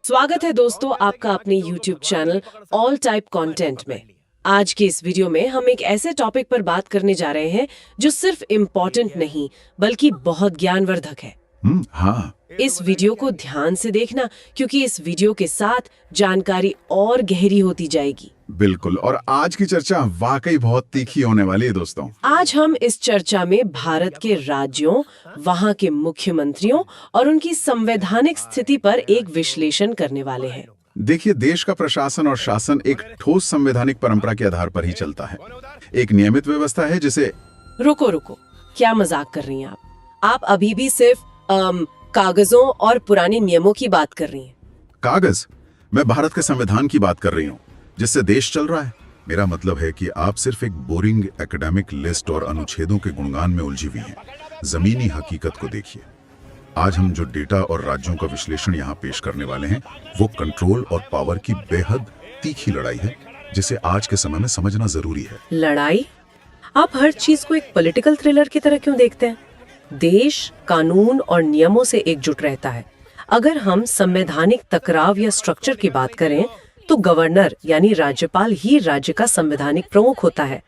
स्वागत है दोस्तों आपका अपने YouTube channel all type content में। आज के इस वीडियो में हम एक ऐसे टॉपिक पर बात करने जा रहे हैं जो सिर्फ इम्पोर्टेंट नहीं बल्कि बहुत ज्ञानवर्धक है। हाँ। इस वीडियो को ध्यान से देखना क्योंकि इस वीडियो के साथ जानकारी और गहरी होती जाएगी। बिल्कुल, और आज की चर्चा वाकई बहुत तीखी होने वाली है दोस्तों। आज हम इस चर्चा में भारत के राज्यों, वहाँ के मुख्यमंत्रियों और उनकी संवैधानिक स्थिति पर एक विश्लेषण करने वाले हैं। देखिए, देश का प्रशासन और शासन एक ठोस संवैधानिक परंपरा के आधार पर ही चलता है। एक नियमित व्यवस्था है जिसे रुको, क्या मजाक कर रही हैं आप? आप अभी भी सिर्फ कागजों और पुराने नियमों की बात कर रही हैं। कागज? मैं भारत के संविधान की बात कर रही हूँ जिससे देश चल रहा है। मेरा मतलब है कि आप सिर्फ एक बोरिंग एकेडमिक लिस्ट और अनुच्छेदों के गुणगान में उलझी हुई हैं। जमीनी हकीकत को देखिए। आज हम जो डेटा और राज्यों का विश्लेषण यहाँ पेश करने वाले हैं वो कंट्रोल और पावर की बेहद तीखी लड़ाई है जिसे आज के समय में समझना जरूरी है। लड़ाई? आप हर चीज को एक पॉलिटिकल थ्रिलर की तरह क्यों देखते हैं? देश कानून और नियमों से एकजुट रहता है। अगर हम संवैधानिक टकराव या स्ट्रक्चर की बात करें तो गवर्नर यानी राज्यपाल ही राज्य का संवैधानिक प्रमुख होता है।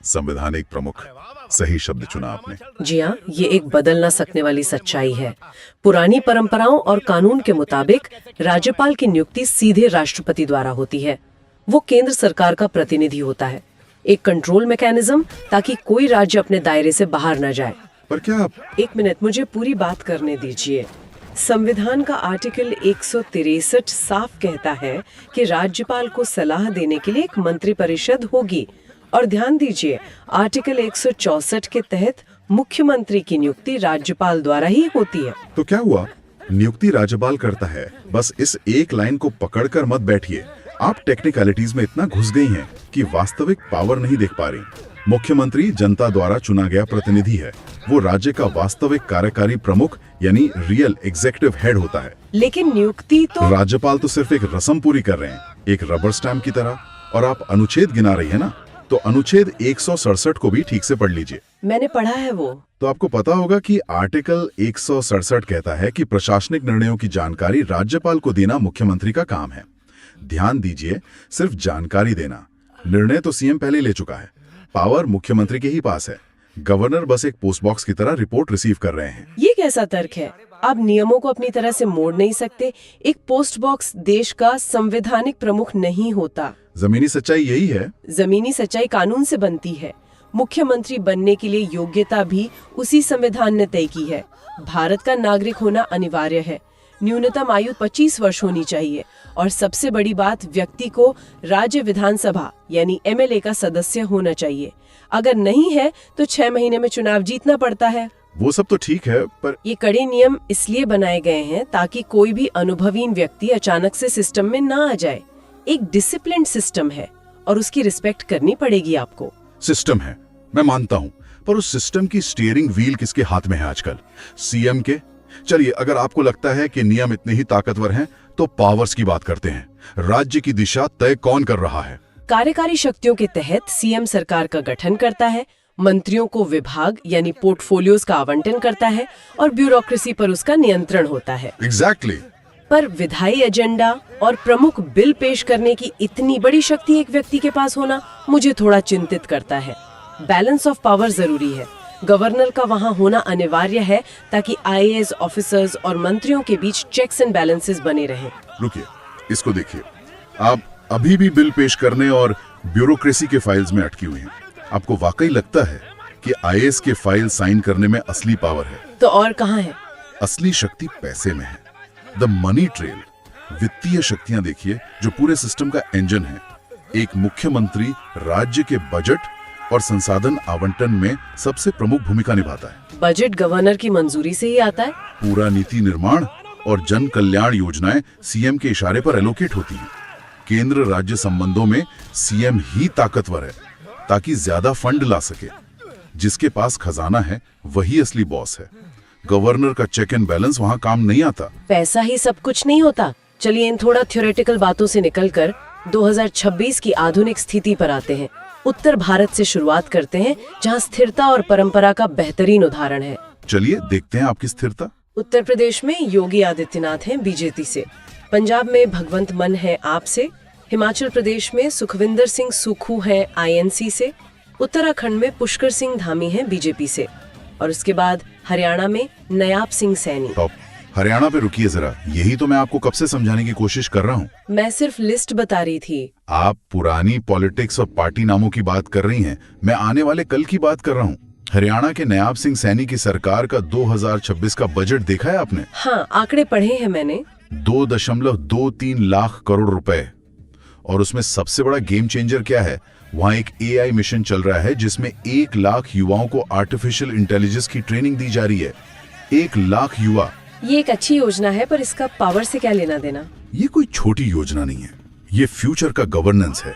संवैधानिक प्रमुख, सही शब्द चुना आपने। जी हाँ, ये एक बदल ना सकने वाली सच्चाई है। पुरानी परंपराओं और कानून के मुताबिक राज्यपाल की नियुक्ति सीधे राष्ट्रपति द्वारा होती है। वो केंद्र सरकार का प्रतिनिधि होता है, एक कंट्रोल मैकेनिज्म ताकि कोई राज्य अपने दायरे से बाहर न जाए। पर क्या आप... एक मिनट, मुझे पूरी बात करने दीजिए। संविधान का आर्टिकल 163 साफ कहता है कि राज्यपाल को सलाह देने के लिए एक मंत्रिपरिषद होगी। और ध्यान दीजिए, आर्टिकल 164 के तहत मुख्यमंत्री की नियुक्ति राज्यपाल द्वारा ही होती है। तो क्या हुआ? नियुक्ति राज्यपाल करता है। बस इस एक लाइन को पकड़कर मत बैठिए। आप टेक्निकलिटीज में इतना घुस गई हैं कि वास्तविक पावर नहीं देख पा रही। मुख्यमंत्री जनता द्वारा चुना गया प्रतिनिधि है। वो राज्य का वास्तविक कार्यकारी प्रमुख यानी रियल एग्जीक्यूटिव हेड होता है। लेकिन नियुक्ति तो... राज्यपाल तो सिर्फ एक रस्म पूरी कर रहे हैं, एक रबर स्टैम्प की तरह। और आप अनुच्छेद गिना रही है ना, तो अनुच्छेद 167 को भी ठीक से पढ़ लीजिए। मैंने पढ़ा है वो। तो आपको पता होगा कि आर्टिकल 167 कहता है कि प्रशासनिक निर्णयों की जानकारी राज्यपाल को देना मुख्यमंत्री का काम है। ध्यान दीजिए, सिर्फ जानकारी देना। निर्णय तो सीएम पहले ले चुका है। पावर मुख्यमंत्री के ही पास है। गवर्नर बस एक पोस्ट बॉक्स की तरह रिपोर्ट रिसीव कर रहे हैं। ये कैसा तर्क है? आप नियमों को अपनी तरह से मोड़ नहीं सकते। एक पोस्ट बॉक्स देश का संवैधानिक प्रमुख नहीं होता। जमीनी सच्चाई यही है। जमीनी सच्चाई कानून से बनती है। मुख्यमंत्री बनने के लिए योग्यता भी उसी संविधान ने तय की है। भारत का नागरिक होना अनिवार्य है। न्यूनतम आयु 25 वर्ष होनी चाहिए। और सबसे बड़ी बात, व्यक्ति को राज्य विधानसभा यानी एमएलए का सदस्य होना चाहिए। अगर नहीं है तो 6 महीने में चुनाव जीतना पड़ता है। वो सब तो ठीक है, पर ये कड़े नियम इसलिए बनाए गए हैं ताकि कोई भी अनुभवीन व्यक्ति अचानक से सिस्टम में ना आ जाए। एक डिसिप्लिन सिस्टम है और उसकी रिस्पेक्ट करनी पड़ेगी आपको। सिस्टम है, मैं मानता हूँ, पर उस सिस्टम की स्टीयरिंग व्हील किसके हाथ में है आजकल? सीएम के? चलिए, अगर आपको लगता है कि नियम इतने ही ताकतवर हैं, तो पावर्स की बात करते हैं। राज्य की दिशा तय कौन कर रहा है? कार्यकारी शक्तियों के तहत सीएम सरकार का गठन करता है, मंत्रियों को विभाग यानी पोर्टफोलियोज का आवंटन करता है और ब्यूरोक्रेसी पर उसका नियंत्रण होता है। एग्जैक्टली। पर विधायी एजेंडा और प्रमुख बिल पेश करने की इतनी बड़ी शक्ति एक व्यक्ति के पास होना मुझे थोड़ा चिंतित करता है। बैलेंस ऑफ पावर जरूरी है। गवर्नर का वहाँ होना अनिवार्य है ताकि आईएएस ऑफिसर्स और मंत्रियों के बीच चेक्स एंड बैलेंसेस बने रहें। रुकिए, इसको देखिए। आप अभी भी बिल पेश करने और ब्यूरोक्रेसी के फाइल्स में अटकी हुई हैं। आपको वाकई लगता है कि आईएएस के फाइल साइन करने में असली पावर है? तो और कहाँ है? असली शक्ति पैसे में है। The money trail. वित्तीय शक्तियां देखिए जो पूरे सिस्टम का इंजन है। एक मुख्यमंत्री राज्य के बजट और संसाधन आवंटन में सबसे प्रमुख भूमिका निभाता है। बजट गवर्नर की मंजूरी से ही आता है। पूरा नीति निर्माण और जन कल्याण योजनाएं सीएम के इशारे पर एलोकेट होती हैं। केंद्र राज्य संबंधों में सीएम ही ताकतवर है ताकि ज्यादा फंड ला सके। जिसके पास खजाना है वही असली बॉस है। गवर्नर का चेक एंड बैलेंस वहाँ काम नहीं आता। पैसा ही सब कुछ नहीं होता। चलिए, इन थोड़ा थ्योरेटिकल बातों से निकलकर 2026 की आधुनिक स्थिति पर आते हैं। उत्तर भारत से शुरुआत करते हैं, जहाँ स्थिरता और परंपरा का बेहतरीन उदाहरण है। चलिए देखते हैं आपकी स्थिरता। उत्तर प्रदेश में योगी आदित्यनाथ हैं बीजेपी से, पंजाब में भगवंत मान है आप से, हिमाचल प्रदेश में सुखविंदर सिंह सुक्खू हैं आईएनसी से, उत्तराखंड में पुष्कर सिंह धामी हैं बीजेपी से, और उसके बाद हरियाणा में नयाब सिंह सैनी। टॉप। हरियाणा पे रुकिए जरा, यही तो मैं आपको कब से समझाने की कोशिश कर रहा हूँ। मैं सिर्फ लिस्ट बता रही थी। आप पुरानी पॉलिटिक्स और पार्टी नामों की बात कर रही हैं, मैं आने वाले कल की बात कर रहा हूँ। हरियाणा के नयाब सिंह सैनी की सरकार का 2026 का बजट देखा है आपने? हाँ, आंकड़े पढ़े हैं मैंने। 2.23 लाख करोड़ रुपए। और उसमें सबसे बड़ा गेम चेंजर क्या है? वहाँ एक एआई मिशन चल रहा है जिसमें 1 लाख युवाओं को आर्टिफिशियल इंटेलिजेंस की ट्रेनिंग दी जा रही है। 1 लाख युवा। ये एक अच्छी योजना है, पर इसका पावर से क्या लेना देना? ये कोई छोटी योजना नहीं है, ये फ्यूचर का गवर्नेंस है।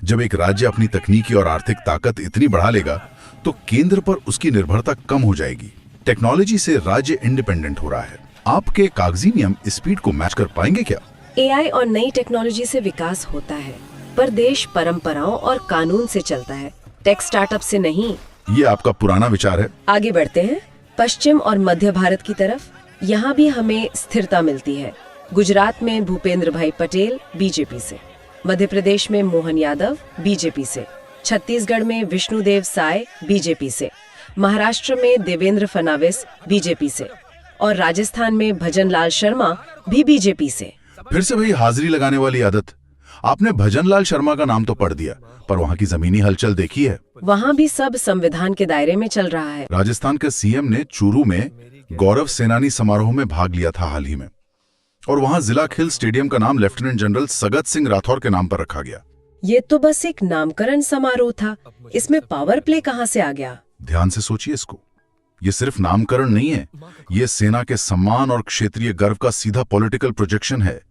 जब एक राज्य अपनी तकनीकी और आर्थिक ताकत इतनी बढ़ा लेगा तो केंद्र पर उसकी निर्भरता कम हो जाएगी। टेक्नोलॉजी से राज्य इंडिपेंडेंट हो रहा है। आपके कागजी नियम इस स्पीड को मैच कर पाएंगे क्या? एआई और नई टेक्नोलॉजी से विकास होता है, पर देश परंपराओं और कानून से चलता है, टेक स्टार्टअप से नहीं। ये आपका पुराना विचार है। आगे बढ़ते हैं पश्चिम और मध्य भारत की तरफ। यहाँ भी हमें स्थिरता मिलती है। गुजरात में भूपेंद्र भाई पटेल बीजेपी से, मध्य प्रदेश में मोहन यादव बीजेपी से, छत्तीसगढ़ में विष्णुदेव साय बीजेपी से, महाराष्ट्र में देवेंद्र फडणवीस बीजेपी से, और राजस्थान में भजन लाल शर्मा भी बीजेपी से। फिर से वही हाजिरी लगाने वाली आदत। आपने भजन लाल शर्मा का नाम तो पढ़ दिया, पर वहाँ की जमीनी हलचल देखी है? वहाँ भी सब संविधान के दायरे में चल रहा है। राजस्थान के सीएम ने चूरू में गौरव सेनानी समारोह में भाग लिया था हाल ही में, और वहाँ जिला खेल स्टेडियम का नाम लेफ्टिनेंट जनरल सगत सिंह राठौर के नाम पर रखा गया। ये तो बस एक नामकरण समारोह था, इसमें पावर प्ले कहाँ से आ गया? ध्यान से सोचिए इसको। ये सिर्फ नामकरण नहीं है, ये सेना के सम्मान और क्षेत्रीय गर्व का सीधा पॉलिटिकल प्रोजेक्शन है।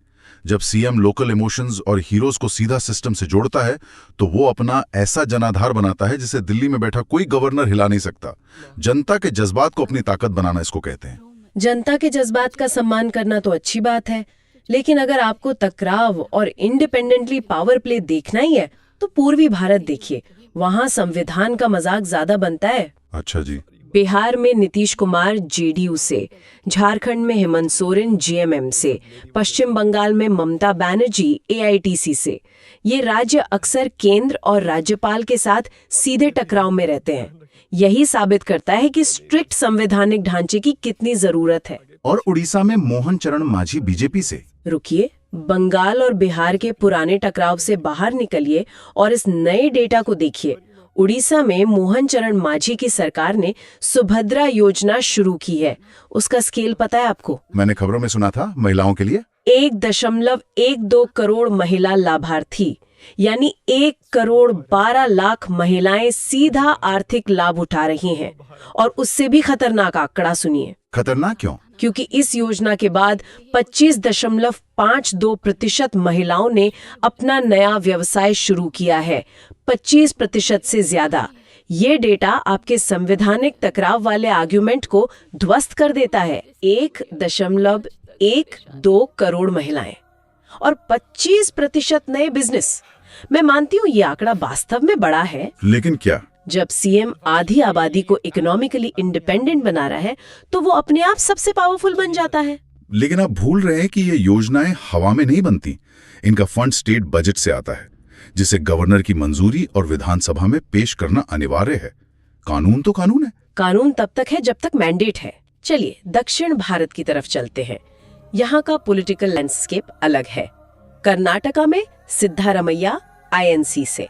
जब सीएम लोकल इमोशंस और हीरोज को सीधा सिस्टम से जोड़ता है तो वो अपना ऐसा जनाधार बनाता है जिसे दिल्ली में बैठा कोई गवर्नर हिला नहीं सकता। जनता के जज्बात को अपनी ताकत बनाना इसको कहते हैं। जनता के जज्बात का सम्मान करना तो अच्छी बात है, लेकिन अगर आपको टकराव और इंडिपेंडेंटली पावर प्ले देखना ही है तो पूर्वी भारत देखिए, वहाँ संविधान का मजाक ज्यादा बनता है। अच्छा जी। बिहार में नीतीश कुमार जेडीयू से, झारखंड में हेमंत सोरेन जेएमएम से, पश्चिम बंगाल में ममता बनर्जी एआईटीसी से। ये राज्य अक्सर केंद्र और राज्यपाल के साथ सीधे टकराव में रहते हैं। यही साबित करता है कि स्ट्रिक्ट संवैधानिक ढांचे की कितनी जरूरत है। और उड़ीसा में मोहन चरण मांझी बीजेपी से। रुकिए, बंगाल और बिहार के पुराने टकराव से बाहर निकलिए और इस नए डेटा को देखिए। उड़ीसा में मोहन चरण मांझी की सरकार ने सुभद्रा योजना शुरू की है। उसका स्केल पता है आपको? मैंने खबरों में सुना था, महिलाओं के लिए 1.12 करोड़ महिला लाभार्थी, यानी 1,12,00,000 महिलाएं सीधा आर्थिक लाभ उठा रही हैं। और उससे भी खतरनाक आंकड़ा सुनिए। खतरनाक क्यों? क्योंकि इस योजना के बाद 25.52% महिलाओं ने अपना नया व्यवसाय शुरू किया है। 25% से ज्यादा। ये डेटा आपके संवैधानिक टकराव वाले आर्ग्यूमेंट को ध्वस्त कर देता है। 1.12 करोड़ महिलाएं और 25% नए बिजनेस। मैं मानती हूँ ये आंकड़ा वास्तव में बड़ा है, लेकिन क्या? जब सीएम आधी आबादी को इकोनॉमिकली इंडिपेंडेंट बना रहा है तो वो अपने आप सबसे पावरफुल बन जाता है। लेकिन आप भूल रहे हैं कि ये योजनाएं हवा में नहीं बनती। इनका फंड स्टेट बजट से आता है, जिसे गवर्नर की मंजूरी और विधानसभा में पेश करना अनिवार्य है। कानून तो कानून है। कानून तब तक है जब तक मैंडेट है। चलिए दक्षिण भारत की तरफ चलते हैं। यहाँ का पॉलिटिकल लैंडस्केप अलग है। कर्नाटका में सिद्धारमैया आईएनसी से,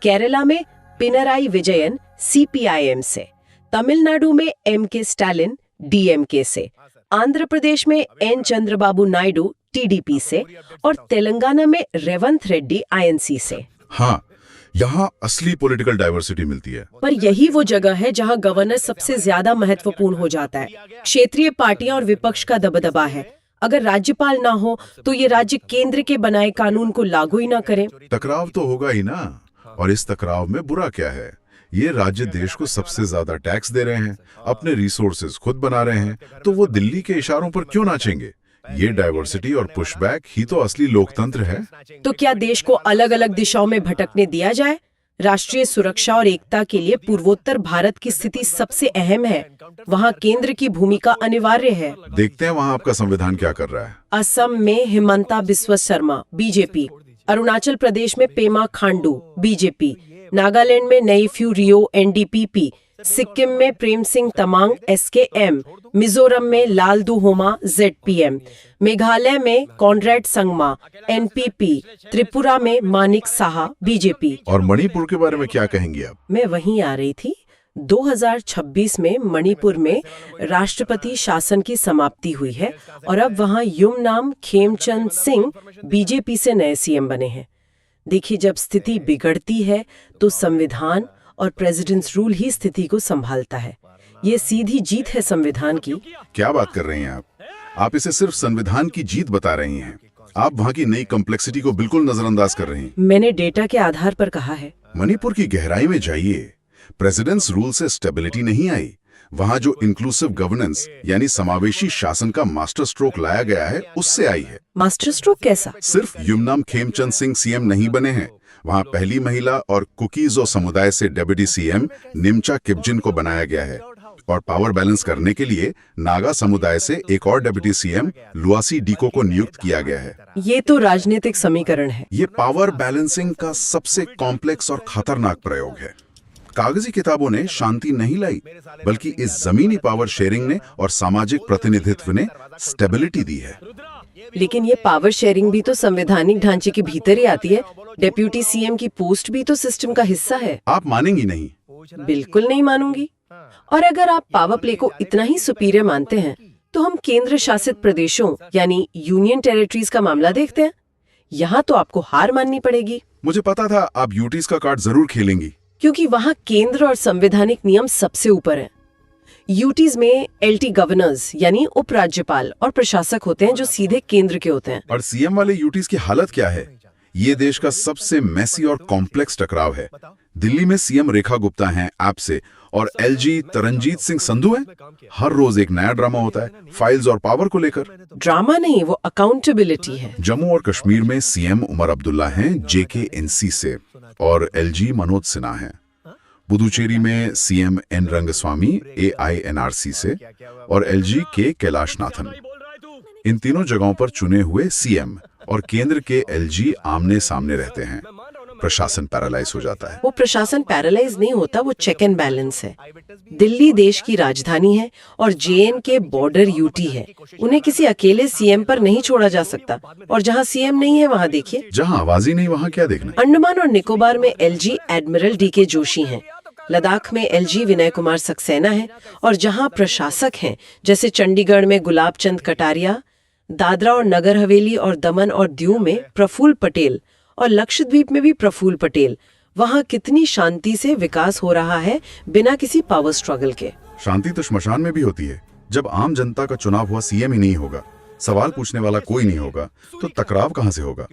केरला में पिनराई विजयन सीपीआईएम से, तमिलनाडु में एमके स्टालिन डीएमके से, आंध्र प्रदेश में एन चंद्रबाबू नायडू टीडीपी से, और तेलंगाना में रेवंत रेड्डी आईएनसी से। हाँ, यहाँ असली पॉलिटिकल डाइवर्सिटी मिलती है। पर यही वो जगह है जहाँ गवर्नर सबसे ज्यादा महत्वपूर्ण हो जाता है। क्षेत्रीय पार्टियां और विपक्ष का दबदबा है। अगर राज्यपाल ना हो तो ये राज्य केंद्र के बनाए कानून को लागू ही ना करे। टकराव तो होगा ही ना। और इस टकराव में बुरा क्या है? ये राज्य देश को सबसे ज्यादा टैक्स दे रहे हैं, अपने रिसोर्सेज खुद बना रहे हैं, तो वो दिल्ली के इशारों पर क्यों नाचेंगे? ये डाइवर्सिटी और पुशबैक ही तो असली लोकतंत्र है। तो क्या देश को अलग अलग दिशाओं में भटकने दिया जाए? राष्ट्रीय सुरक्षा और एकता के लिए पूर्वोत्तर भारत की स्थिति सबसे अहम है। वहाँ केंद्र की भूमिका अनिवार्य है। देखते हैं वहाँ आपका संविधान क्या कर रहा है। असम में हिमंता बिस्वा शर्मा बीजेपी, अरुणाचल प्रदेश में पेमा खांडू बीजेपी, नागालैंड में नेइफ्यू रियो एनडीपीपी, सिक्किम में प्रेम सिंह तमांग एसकेएम, मिजोरम में लालदू होमा जेडपीएम, मेघालय में कॉनरेड संगमा एनपीपी, त्रिपुरा में मानिक साहा बीजेपी। और मणिपुर के बारे में क्या कहेंगी आप? मैं वहीं आ रही थी। 2026 में मणिपुर में राष्ट्रपति शासन की समाप्ति हुई है और अब वहां युमनाम खेमचंद सिंह बीजेपी से नए सीएम बने हैं। देखिए, जब स्थिति बिगड़ती है तो संविधान और प्रेसिडेंट्स रूल ही स्थिति को संभालता है। ये सीधी जीत है संविधान की। क्या बात कर रही हैं आप? आप इसे सिर्फ संविधान की जीत बता रही हैं। आप वहाँ की नई कॉम्प्लेक्सिटी को बिल्कुल नजरअंदाज कर रही हैं। मैंने डेटा के आधार पर कहा है। मणिपुर की गहराई में जाइए। प्रेसिडेंट्स रूल से स्टेबिलिटी नहीं आई। वहाँ जो इंक्लूसिव गवर्नेंस यानी समावेशी शासन का मास्टर स्ट्रोक लाया गया है उससे आई है। मास्टर स्ट्रोक कैसा? सिर्फ युमनाम खेमचंद सिंह सीएम नहीं बने हैं, वहाँ पहली महिला और कुकीजो समुदाय से डेप्यूटी सीएम निमचा किपजिन को बनाया गया है और पावर बैलेंस करने के लिए नागा समुदाय से एक और डेप्यूटी सीएम लुआसी डीको को नियुक्त किया गया है। ये तो राजनीतिक समीकरण है। ये पावर बैलेंसिंग का सबसे कॉम्प्लेक्स और खतरनाक प्रयोग है। कागजी किताबों ने शांति नहीं लाई, बल्कि इस जमीनी पावर शेयरिंग ने और सामाजिक प्रतिनिधित्व ने स्टेबिलिटी दी है। लेकिन ये पावर शेयरिंग भी तो संवैधानिक ढांचे के भीतर ही आती है। डेप्यूटी सीएम की पोस्ट भी तो सिस्टम का हिस्सा है। आप मानेंगी नहीं? बिल्कुल नहीं मानूंगी। और अगर आप पावर प्ले को इतना ही सुपीरियर मानते हैं तो हम केंद्र शासित प्रदेशों यानी यूनियन टेरिटरीज का मामला देखते हैं। यहाँ तो आपको हार माननी पड़ेगी। मुझे पता था आप यूटीज का कार्ड जरूर खेलेंगी, क्योंकि वहाँ केंद्र और संवैधानिक नियम सबसे ऊपर है। यूटीज में एलटी गवर्नर्स यानी उपराज्यपाल और प्रशासक होते हैं जो सीधे केंद्र के होते हैं। और सीएम वाले यूटीज की हालत क्या है? ये देश का सबसे मेसी और कॉम्प्लेक्स टकराव है। दिल्ली में सीएम रेखा गुप्ता हैं ऐप से और एलजी तरनजीत सिंह संधू हैं। हर रोज एक नया ड्रामा होता है फाइल्स और पावर को लेकर। ड्रामा नहीं, वो अकाउंटेबिलिटी है। जम्मू और कश्मीर में सीएम उमर अब्दुल्ला हैं जेकेएनसी से और एलजी मनोज सिन्हा हैं। पुदुचेरी में सीएम एन रंगस्वामी एआईएनआरसी से और एलजी के कैलाशनाथन। इन तीनों जगहों पर चुने हुए सीएम और केंद्र के एलजी आमने सामने रहते हैं। प्रशासन पैरालाइज हो जाता है। वो प्रशासन पैरालाइज नहीं होता, वो चेक एंड बैलेंस है। दिल्ली देश की राजधानी है और जेएनके बॉर्डर यूटी है। उन्हें किसी अकेले सीएम पर नहीं छोड़ा जा सकता। और जहाँ सीएम नहीं है वहाँ देखिए। जहाँ आवाज ही नहीं वहाँ क्या देखना? अंडमान और निकोबार में एलजी एडमिरल डीके जोशी हैं। लद्दाख में एलजी विनय कुमार सक्सेना है। और जहाँ प्रशासक हैं जैसे चंडीगढ़ में गुलाब चंद कटारिया, दादरा और नगर हवेली और दमन और दीव में प्रफुल्ल पटेल और लक्षद्वीप में भी प्रफुल्ल पटेल। वहाँ कितनी शांति से विकास हो रहा है बिना किसी पावर स्ट्रगल के। शांति तो श्मशान में भी होती है। जब आम जनता का चुनाव हुआ सीएम ही नहीं होगा, सवाल पूछने वाला कोई नहीं होगा, तो टकराव कहाँ से होगा?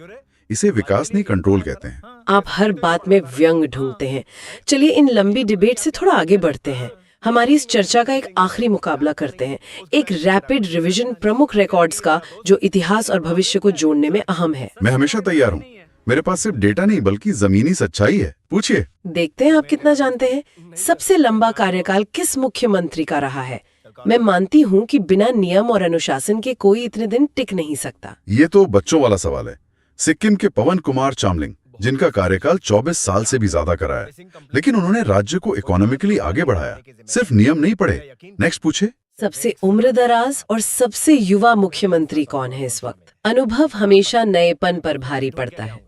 इसे विकास नहीं कंट्रोल कहते हैं। आप हर बात में व्यंग ढूंढते हैं। चलिए इन लंबी डिबेट से थोड़ा आगे बढ़ते हैं। हमारी इस चर्चा का एक आखिरी मुकाबला करते हैं, एक रैपिड रिवीजन प्रमुख रिकॉर्ड्स का जो इतिहास और भविष्य को जोड़ने में अहम है। मैं हमेशा तैयार हूँ। मेरे पास सिर्फ डेटा नहीं बल्कि जमीनी सच्चाई है। पूछिए। देखते हैं आप कितना जानते हैं। सबसे लंबा कार्यकाल किस मुख्यमंत्री का रहा है? मैं मानती हूँ कि बिना नियम और अनुशासन के कोई इतने दिन टिक नहीं सकता। ये तो बच्चों वाला सवाल है। सिक्किम के पवन कुमार चामलिंग, जिनका कार्यकाल 24 साल से भी ज्यादा करा है, लेकिन उन्होंने राज्य को इकोनॉमिकली आगे बढ़ाया, सिर्फ नियम नहीं पढ़े। नेक्स्ट पूछे। सबसे उम्रदराज और सबसे युवा मुख्यमंत्री कौन है इस वक्त? अनुभव हमेशा नएपन पर भारी पड़ता है।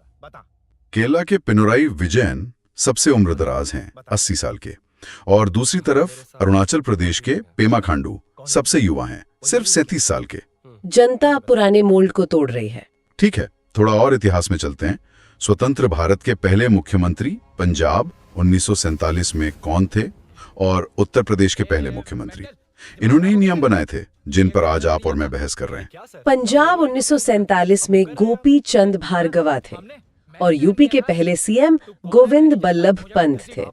केरला के पिनराई विजयन सबसे उम्रदराज हैं, 80 साल के। और दूसरी तरफ अरुणाचल प्रदेश के पेमा खांडू सबसे युवा हैं, सिर्फ 37 साल के। जनता पुराने मोल्ड को तोड़ रही है। ठीक है, थोड़ा और इतिहास में चलते हैं। स्वतंत्र भारत के पहले मुख्यमंत्री पंजाब 1947 में कौन थे? और उत्तर प्रदेश के पहले मुख्यमंत्री। इन्होंने ही नियम बनाए थे जिन पर आज आप और मैं बहस कर रहे हैं। पंजाब 1947 में गोपी चंद भार्गवा थे और यूपी के पहले सीएम गोविंद बल्लभ पंत थे।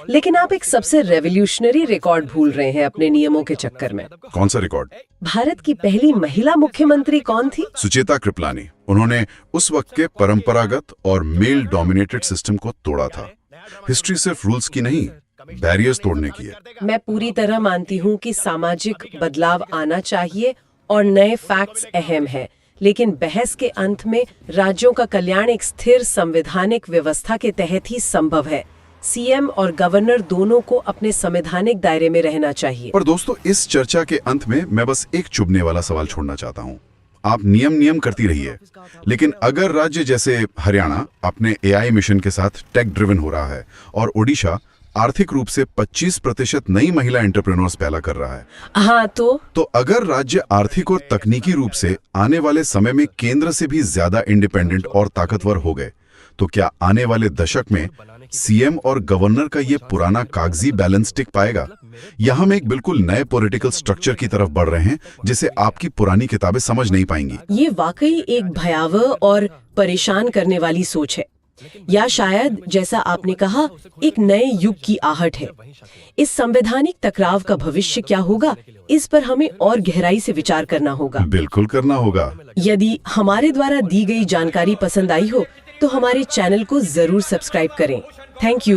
लेकिन आप एक सबसे रेवोल्यूशनरी रिकॉर्ड भूल रहे हैं अपने नियमों के चक्कर में। कौन सा रिकॉर्ड? भारत की पहली महिला मुख्यमंत्री कौन थी? सुचेता कृपलानी। उन्होंने उस वक्त के परंपरागत और मेल डोमिनेटेड सिस्टम को तोड़ा था। हिस्ट्री सिर्फ रूल्स की नहीं, बैरियर्स तोड़ने की है। मैं पूरी तरह मानती हूँ कि सामाजिक बदलाव आना चाहिए और नए फैक्ट्स अहम है, लेकिन बहस के अंत में राज्यों का कल्याण एक स्थिर संवैधानिक व्यवस्था के तहत ही संभव है। सीएम और गवर्नर दोनों को अपने संवैधानिक दायरे में रहना चाहिए। पर दोस्तों, इस चर्चा के अंत में मैं बस एक चुभने वाला सवाल छोड़ना चाहता हूँ। आप नियम करती रहिए, लेकिन अगर राज्य जैसे हरियाणा अपने एआई मिशन के साथ टेक ड्रिवन हो रहा है और ओडिशा आर्थिक रूप से 25% नई महिला एंटरप्रेन्योर्स पैदा कर रहा है, हाँ तो अगर राज्य आर्थिक और तकनीकी रूप से आने वाले समय में केंद्र से भी ज्यादा इंडिपेंडेंट और ताकतवर हो गए, तो क्या आने वाले दशक में सीएम और गवर्नर का ये पुराना कागजी बैलेंस टिक पाएगा, या हम एक बिल्कुल नए पॉलिटिकल स्ट्रक्चर की तरफ बढ़ रहे हैं जिसे आपकी पुरानी किताबें समझ नहीं पाएंगी? ये वाकई एक भयावह और परेशान करने वाली सोच है, या शायद जैसा आपने कहा, एक नए युग की आहट है। इस संवैधानिक टकराव का भविष्य क्या होगा, इस पर हमें और गहराई से विचार करना होगा। बिल्कुल करना होगा। यदि हमारे द्वारा दी गई जानकारी पसंद आई हो तो हमारे चैनल को जरूर सब्सक्राइब करें। Thank you.